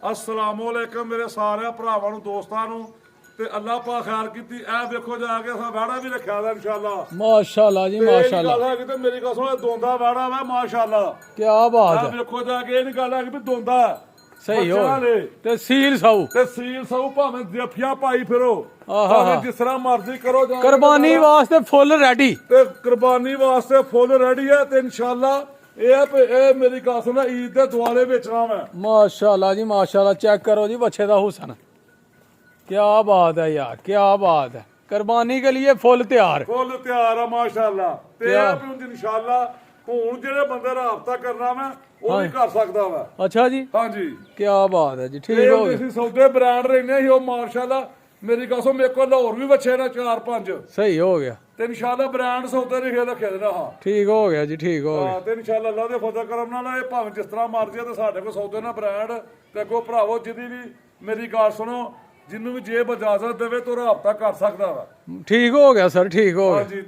अस्सलामु अलैकुम मेरे सारे भरावां नूं दोस्तां नूं ते अल्लाह पा खैर कीती ऐ देखो जाके असां वाड़ा भी रखिया दा इंशाअल्लाह माशाल्लाह जी माशाल्लाह कि मेरी कसम है दोंदा वाड़ा वा माशाअल्लाह क्या बात है देखो जाके ये नहीं गल है कि दोंदा सही हो ते सील साऊ ते सील साऊ भावें जफियां पाई फिरो भावें जिस तरह मर्जी करो कुर्बानी वास्ते फुल रेडी ते कुर्बानी वास्ते फुल रेडी है ते इंशाअल्लाह ਇਹ ਮੇਰੀ ਗੱਲ ਸੁਣ ਈਦ ਦੇ ਦੁਆਲੇ ਵੇਚਣਾ ਮੈਂ माशाल्लाह जी माशाल्लाह चेक करो जी बच्चे दा हुसन क्या बात है यार क्या बात है कुर्बानी के लिए फुल तैयार है माशाअल्लाह ते इंशाअल्लाह ਹੁਣ ਜਿਹੜੇ ਬੰਦੇ ਰਾਬਤਾ ਕਰਨਾ ਮੈਂ ਉਹ ਵੀ ਕਰ ਸਕਦਾ ਵਾ अच्छा जी ਹਾਂਜੀ क्या बात है जी ठीक हो गया ਤੁਸੀਂ ਸੌਦੇ ਬ੍ਰਾਂਡ ਰਹਿੰਦੇ ਸੀ ਉਹ ਮਾਸ਼ਾਅल्लाह ਮੇਰੀ ਗੱਲ ਸੁਣ ਮੇਰੇ ਕੋਲ ਹੋਰ ਵੀ ਬੱਚੇ ਨੇ 4-5 सही हो गया ਤੇ ਇਨਸ਼ਾਅੱਲਾ ਬ੍ਰਾਂਡ ਸੌਦੇ ਲਿਖੇ ਰੱਖੇ ਦੇਣਾ ਹਾਂ ठीक हो गया जी ठीक हो गया ਤੇ ਇਨਸ਼ਾਅੱਲਾ ਅੱਲਾਹ ਦੇ ਫਜ਼ਲ ਕਰਮ ਨਾਲ ਇਹ ਭਾਵੇਂ ਜਿਸ ਤਰ੍ਹਾਂ ਮਰਜ਼ੀ ਆ ਤੇ ਸਾਡੇ ਕੋਲ ਸੌਦੇ ਨਾਲ ਬ੍ਰਾਂਡ ਤੇ ਅੱਗੋਂ ਭਰਾਵੋ ਜਿਹਦੀ ਵੀ ਮੇਰੀ ਗੱਲ ਸੁਣੋ ਜਿਹਨੂੰ ਵੀ ਜੇਬ ਇਜਾਜ਼ਤ ਦੇਵੇ ਤਾਂ ਰਾਬਤਾ ਕਰ ਸਕਦਾ ਵਾ ठीक हो गया सर ठीक हो गया ਹਾਂਜੀ